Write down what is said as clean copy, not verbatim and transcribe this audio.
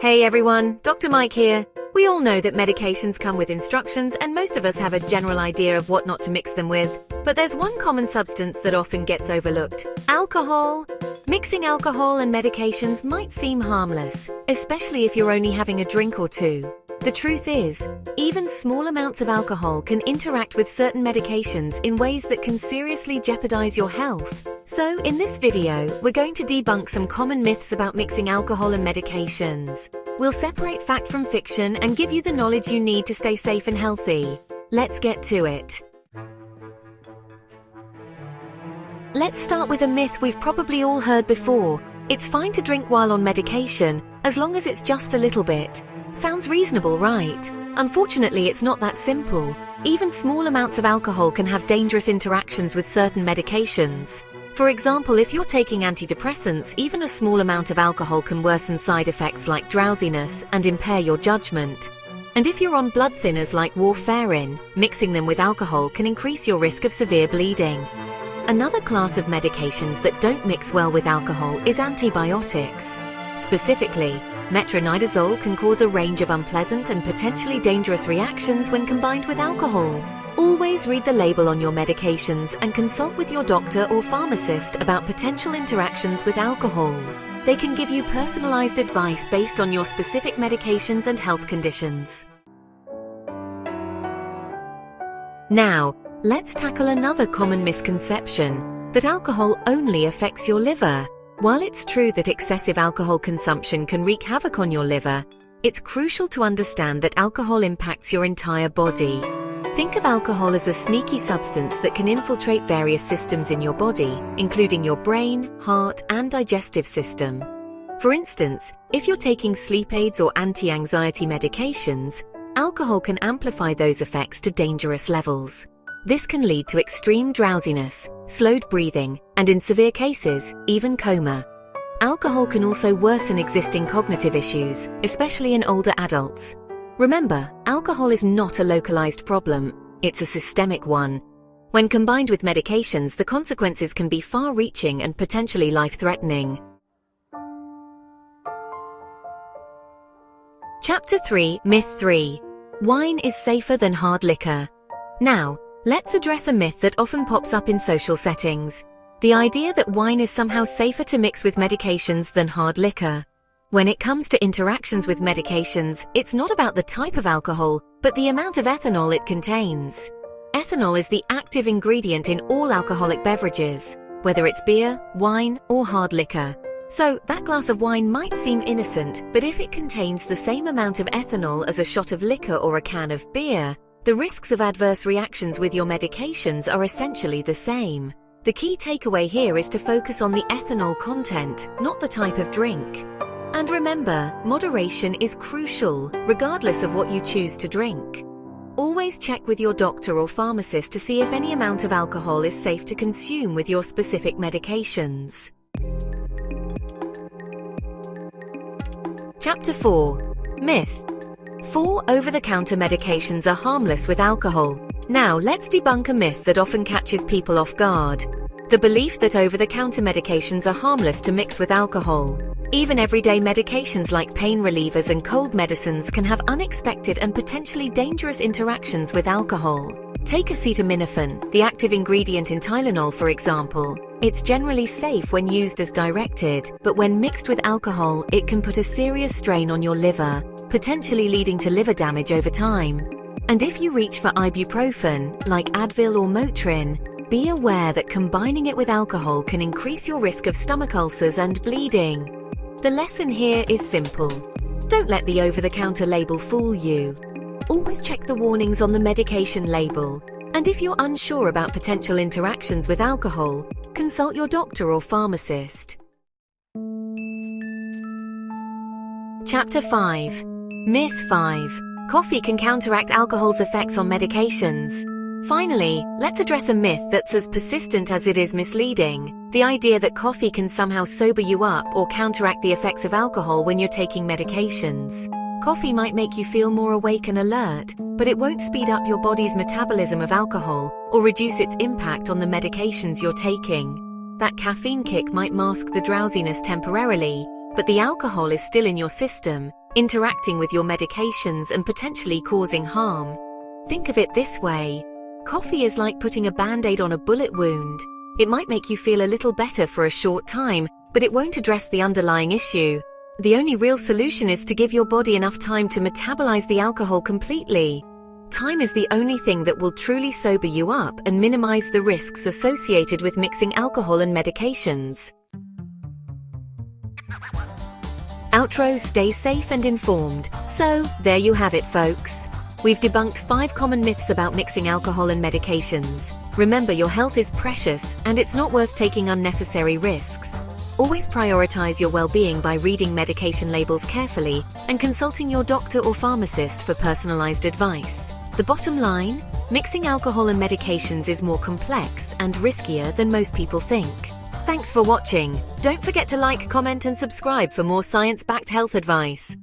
Hey everyone, Dr. Mike here. We all know that medications come with instructions and most of us have a general idea of what not to mix them with. But there's one common substance that often gets overlooked: alcohol. Mixing alcohol and medications might seem harmless, especially if you're only having a drink or two. The truth is, even small amounts of alcohol can interact with certain medications in ways that can seriously jeopardize your health. So, in this video, we're going to debunk some common myths about mixing alcohol and medications. We'll separate fact from fiction and give you the knowledge you need to stay safe and healthy. Let's get to it. Let's start with a myth we've probably all heard before. It's fine to drink while on medication, as long as it's just a little bit. Sounds reasonable, right? Unfortunately, it's not that simple. Even small amounts of alcohol can have dangerous interactions with certain medications. For example, if you're taking antidepressants, even a small amount of alcohol can worsen side effects like drowsiness and impair your judgment. And if you're on blood thinners like warfarin, mixing them with alcohol can increase your risk of severe bleeding. Another class of medications that don't mix well with alcohol is antibiotics. Specifically, metronidazole can cause a range of unpleasant and potentially dangerous reactions when combined with alcohol. Always read the label on your medications and consult with your doctor or pharmacist about potential interactions with alcohol. They can give you personalized advice based on your specific medications and health conditions. Now, let's tackle another common misconception, that alcohol only affects your liver. While it's true that excessive alcohol consumption can wreak havoc on your liver, it's crucial to understand that alcohol impacts your entire body. Think of alcohol as a sneaky substance that can infiltrate various systems in your body, including your brain, heart, and digestive system. For instance, if you're taking sleep aids or anti-anxiety medications, alcohol can amplify those effects to dangerous levels. This can lead to extreme drowsiness, slowed breathing, and in severe cases, even coma. Alcohol can also worsen existing cognitive issues, especially in older adults. Remember, alcohol is not a localized problem, it's a systemic one. When combined with medications, the consequences can be far-reaching and potentially life-threatening. Chapter 3, Myth 3. Wine is safer than hard liquor. Now, let's address a myth that often pops up in social settings: the idea that wine is somehow safer to mix with medications than hard liquor. When it comes to interactions with medications, it's not about the type of alcohol, but the amount of ethanol it contains. Ethanol is the active ingredient in all alcoholic beverages, whether it's beer, wine, or hard liquor. So, that glass of wine might seem innocent, but if it contains the same amount of ethanol as a shot of liquor or a can of beer, the risks of adverse reactions with your medications are essentially the same. The key takeaway here is to focus on the ethanol content, not the type of drink. And remember, moderation is crucial, regardless of what you choose to drink. Always check with your doctor or pharmacist to see if any amount of alcohol is safe to consume with your specific medications. Chapter 4. Myth. 4 over-the-counter medications are harmless with alcohol. Now, let's debunk a myth that often catches people off guard: the belief that over-the-counter medications are harmless to mix with alcohol. Even everyday medications like pain relievers and cold medicines can have unexpected and potentially dangerous interactions with alcohol. Take acetaminophen, the active ingredient in Tylenol, for example. It's generally safe when used as directed, but when mixed with alcohol, it can put a serious strain on your liver, potentially leading to liver damage over time. And if you reach for ibuprofen, like Advil or Motrin, be aware that combining it with alcohol can increase your risk of stomach ulcers and bleeding. The lesson here is simple. Don't let the over-the-counter label fool you. Always check the warnings on the medication label. And if you're unsure about potential interactions with alcohol, consult your doctor or pharmacist. Chapter 5. Myth 5. Coffee can counteract alcohol's effects on medications. Finally, let's address a myth that's as persistent as it is misleading: the idea that coffee can somehow sober you up or counteract the effects of alcohol when you're taking medications. Coffee might make you feel more awake and alert, but it won't speed up your body's metabolism of alcohol or reduce its impact on the medications you're taking. That caffeine kick might mask the drowsiness temporarily, but the alcohol is still in your system, interacting with your medications and potentially causing harm. Think of it this way. Coffee is like putting a band-aid on a bullet wound. It might make you feel a little better for a short time, but it won't address the underlying issue. The only real solution is to give your body enough time to metabolize the alcohol completely. Time is the only thing that will truly sober you up and minimize the risks associated with mixing alcohol and medications. Outro: stay safe and informed. So, there you have it, folks. We've debunked 5 common myths about mixing alcohol and medications. Remember, your health is precious, and it's not worth taking unnecessary risks. Always prioritize your well-being by reading medication labels carefully and consulting your doctor or pharmacist for personalized advice. The bottom line: mixing alcohol and medications is more complex and riskier than most people think. Thanks for watching. Don't forget to like, comment, and subscribe for more science-backed health advice.